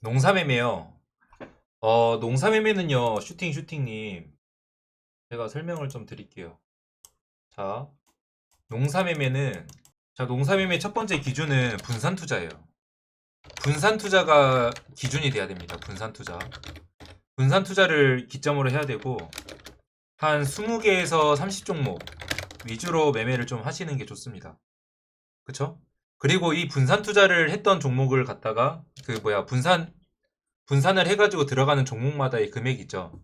농사매매요. 농사매매는요, 슈팅님. 제가 설명을 좀 드릴게요. 자, 농사매매는, 농사매매 첫 번째 기준은 분산투자예요. 분산투자가 기준이 돼야 됩니다. 분산투자. 분산투자를 기점으로 해야 되고, 한 20개에서 30종목 위주로 매매를 좀 하시는 게 좋습니다. 그쵸? 그리고 이 분산투자를 했던 종목을 갖다가, 분산을 해가지고 들어가는 종목마다의 금액이 있죠.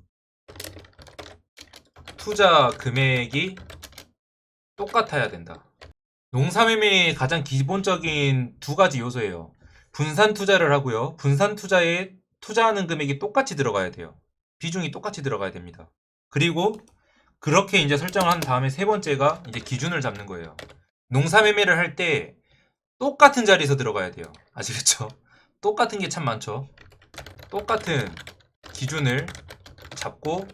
투자 금액이 똑같아야 된다. 농사매매의 가장 기본적인 두 가지 요소예요. 분산 투자를 하고요. 분산 투자에 투자하는 금액이 똑같이 들어가야 돼요. 비중이 똑같이 들어가야 됩니다. 그리고 그렇게 이제 설정을 한 다음에 세 번째가 이제 기준을 잡는 거예요. 농사매매를 할 때 똑같은 자리에서 들어가야 돼요. 아시겠죠? 똑같은 게 참 많죠. 똑같은 기준을 잡고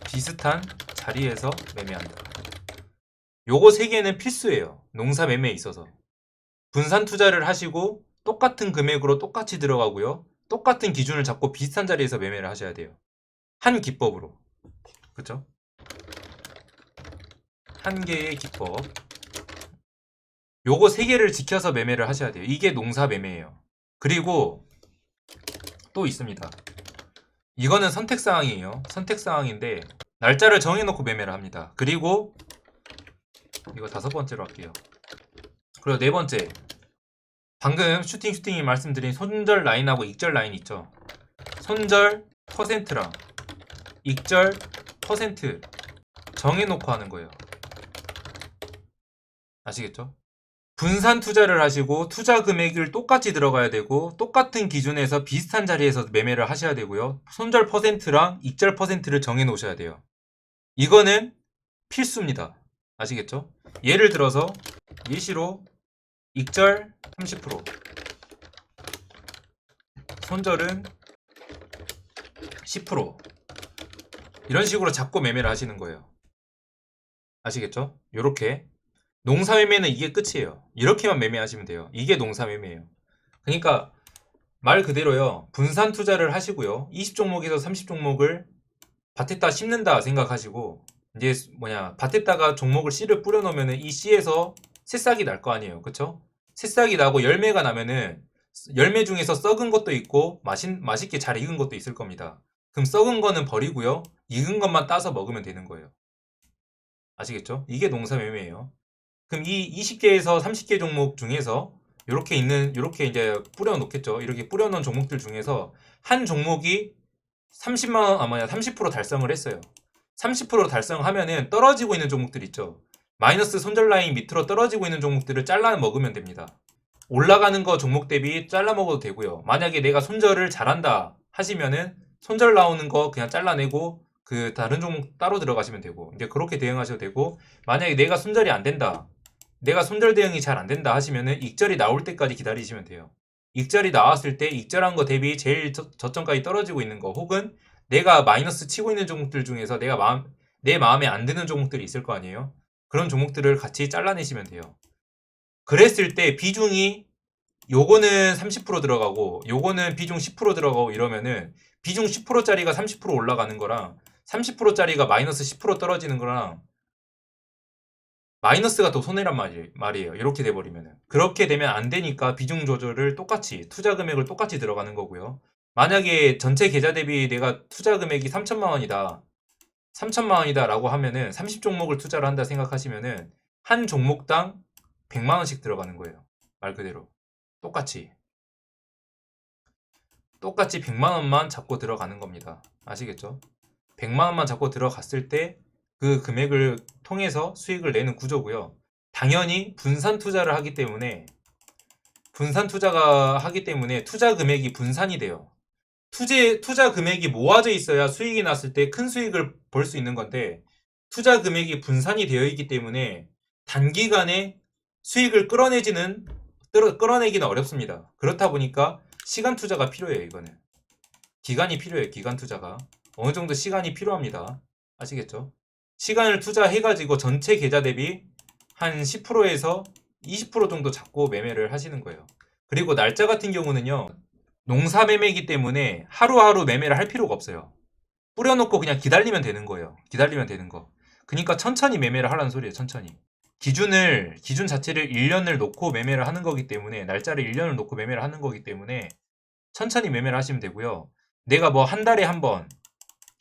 비슷한 자리에서 매매한다. 요거 세 개는 필수예요. 농사 매매에 있어서. 분산 투자를 하시고 똑같은 금액으로 똑같이 들어가고요. 똑같은 기준을 잡고 비슷한 자리에서 매매를 하셔야 돼요. 한 기법으로. 그쵸? 한 개의 기법. 요거 세 개를 지켜서 매매를 하셔야 돼요. 이게 농사 매매예요. 그리고 또 있습니다. 이거는 선택사항이에요. 선택사항인데 날짜를 정해놓고 매매를 합니다. 그리고 이거 다섯 번째로 할게요. 그리고 네 번째, 방금 슈팅이 말씀드린 손절 라인하고 익절 라인 있죠. 손절 퍼센트랑 익절 퍼센트 정해놓고 하는 거예요. 아시겠죠? 분산 투자를 하시고 투자 금액을 똑같이 들어가야 되고 똑같은 기준에서 비슷한 자리에서 매매를 하셔야 되고요. 손절 퍼센트랑 익절 퍼센트를 정해놓으셔야 돼요. 이거는 필수입니다. 아시겠죠? 예를 들어서 예시로 익절 30%, 손절은 10% 이런 식으로 잡고 매매를 하시는 거예요. 아시겠죠? 요렇게 농사매매는 이게 끝이에요. 이렇게만 매매하시면 돼요. 이게 농사매매예요. 그러니까 말 그대로요. 분산 투자를 하시고요. 20종목에서 30종목을 밭에다 심는다 생각하시고 이제 밭에다가 종목을 씨를 뿌려놓으면 이 씨에서 새싹이 날 거 아니에요. 그쵸? 새싹이 나고 열매가 나면은 열매 중에서 썩은 것도 있고 맛있게 잘 익은 것도 있을 겁니다. 그럼 썩은 거는 버리고요. 익은 것만 따서 먹으면 되는 거예요. 아시겠죠? 이게 농사매매예요. 그럼 이 20개에서 30개 종목 중에서 이렇게 이제 뿌려놓겠죠. 이렇게 뿌려놓은 종목들 중에서 한 종목이 30% 달성을 했어요. 30% 달성하면은 떨어지고 있는 종목들 있죠. 마이너스 손절 라인 밑으로 떨어지고 있는 종목들을 잘라 먹으면 됩니다. 올라가는 거 종목 대비 잘라 먹어도 되고요. 만약에 내가 손절을 잘한다 하시면은 손절 나오는 거 그냥 잘라내고 그 다른 종목 따로 들어가시면 되고 이제 그렇게 대응하셔도 되고 만약에 내가 손절이 안 된다. 내가 손절 대응이 잘 안 된다 하시면은 익절이 나올 때까지 기다리시면 돼요. 익절이 나왔을 때 익절한 거 대비 제일 저점까지 떨어지고 있는 거 혹은 내가 마이너스 치고 있는 종목들 중에서 내 마음에 안 드는 종목들이 있을 거 아니에요. 그런 종목들을 같이 잘라내시면 돼요. 그랬을 때 비중이 요거는 30% 들어가고 요거는 비중 10% 들어가고 이러면은 비중 10%짜리가 30% 올라가는 거랑 30%짜리가 마이너스 10% 떨어지는 거랑 마이너스가 더 손해란 말이에요. 이렇게 돼버리면은. 그렇게 되면 안 되니까 비중 조절을 똑같이, 투자 금액을 똑같이 들어가는 거고요. 만약에 전체 계좌 대비 내가 투자 금액이 3천만 원이다. 3천만 원이다 라고 하면은 30종목을 투자를 한다 생각하시면은 한 종목당 100만 원씩 들어가는 거예요. 말 그대로. 똑같이. 똑같이 100만 원만 잡고 들어가는 겁니다. 아시겠죠? 100만 원만 잡고 들어갔을 때 그 금액을 통해서 수익을 내는 구조고요. 당연히 분산 투자가 하기 때문에 투자 금액이 분산이 돼요. 투자 금액이 모아져 있어야 수익이 났을 때 큰 수익을 볼 수 있는 건데 투자 금액이 분산이 되어 있기 때문에 단기간에 수익을 끌어내기는 어렵습니다. 그렇다 보니까 시간 투자가 필요해요. 이거는 기간이 필요해요. 기간 투자가 어느 정도 시간이 필요합니다. 아시겠죠? 시간을 투자해가지고 전체 계좌 대비 한 10%에서 20% 정도 잡고 매매를 하시는 거예요. 그리고 날짜 같은 경우는요. 농사 매매이기 때문에 하루하루 매매를 할 필요가 없어요. 뿌려놓고 그냥 기다리면 되는 거예요. 기다리면 되는 거. 그러니까 천천히 매매를 하라는 소리예요. 천천히. 기준 자체를 1년을 놓고 매매를 하는 거기 때문에, 날짜를 1년을 놓고 매매를 하는 거기 때문에 천천히 매매를 하시면 되고요. 내가 뭐 한 달에 한 번,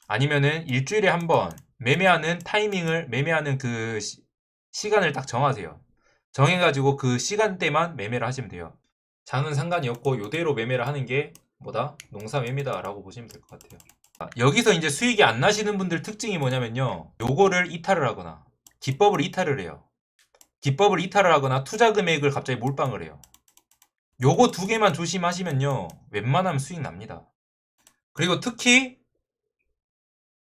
아니면은 일주일에 한 번 매매하는 타이밍을, 매매하는 그 시간을 딱 정하세요. 정해가지고 그 시간대만 매매를 하시면 돼요. 장은 상관이 없고 요대로 매매를 하는 게 뭐다? 농사 매매다 라고 보시면 될 것 같아요. 여기서 이제 수익이 안 나시는 분들 특징이 뭐냐면요. 요거를 이탈을 하거나 기법을 이탈을 해요. 기법을 이탈을 하거나 투자 금액을 갑자기 몰빵을 해요. 요거 두 개만 조심하시면요. 웬만하면 수익 납니다. 그리고 특히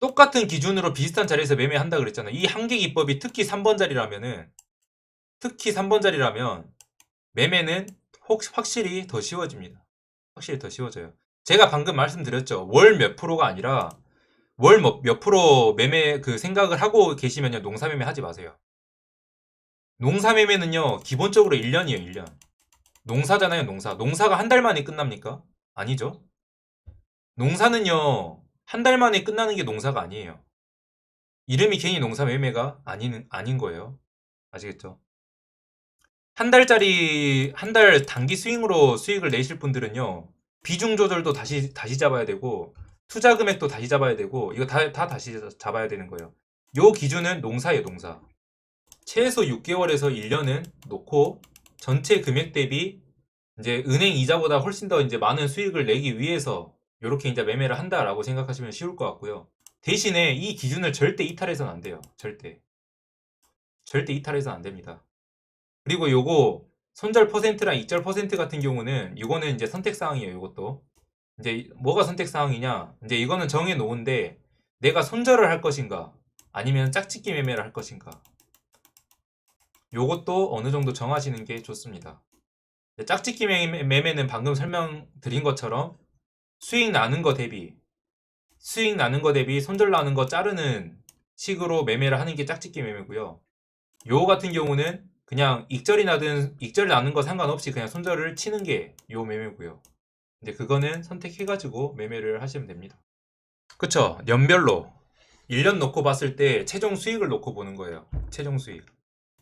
똑같은 기준으로 비슷한 자리에서 매매한다 그랬잖아요. 이 한계 기법이 특히 3번 자리라면 매매는 확실히 더 쉬워집니다. 확실히 더 쉬워져요. 제가 방금 말씀드렸죠. 월 몇 프로가 아니라 월 몇 프로 매매 그 생각을 하고 계시면요. 농사 매매 하지 마세요. 농사 매매는요. 기본적으로 1년이에요. 1년. 농사잖아요. 농사가 한 달 만에 끝납니까? 아니죠. 농사는요. 한 달 만에 끝나는 게 농사가 아니에요. 이름이 괜히 농사 매매가 아닌 거예요. 아시겠죠? 한 달 단기 스윙으로 수익을 내실 분들은요. 비중 조절도 다시 잡아야 되고, 투자 금액도 다시 잡아야 되고, 이거 다 다시 잡아야 되는 거예요. 요 기준은 농사예요, 농사. 최소 6개월에서 1년은 놓고, 전체 금액 대비 이제 은행 이자보다 훨씬 더 이제 많은 수익을 내기 위해서 이렇게 이제 매매를 한다라고 생각하시면 쉬울 것 같고요. 대신에 이 기준을 절대 이탈해서는 안 돼요. 절대 이탈해서는 안 됩니다. 그리고 요거 손절 퍼센트랑 익절 퍼센트 같은 경우는 이거는 이제 선택 사항이에요. 이것도 이제 뭐가 선택 사항이냐? 이제 이거는 정해 놓은데 내가 손절을 할 것인가 아니면 짝짓기 매매를 할 것인가? 요것도 어느 정도 정하시는 게 좋습니다. 짝짓기 매매는 방금 설명드린 것처럼 수익 나는 거 대비 손절 나는 거 자르는 식으로 매매를 하는 게 짝짓기 매매고요. 요 같은 경우는 그냥 익절이 나는 거 상관없이 그냥 손절을 치는 게 요 매매고요. 근데 그거는 선택해가지고 매매를 하시면 됩니다. 그쵸? 연별로 1년 놓고 봤을 때 최종 수익을 놓고 보는 거예요. 최종 수익.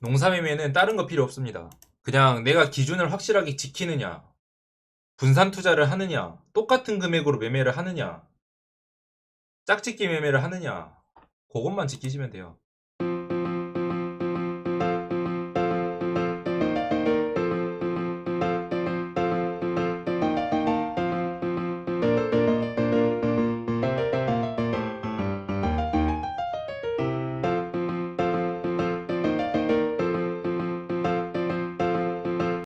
농사 매매는 다른 거 필요 없습니다. 그냥 내가 기준을 확실하게 지키느냐, 분산 투자를 하느냐, 똑같은 금액으로 매매를 하느냐, 짝짓기 매매를 하느냐, 그것만 지키시면 돼요.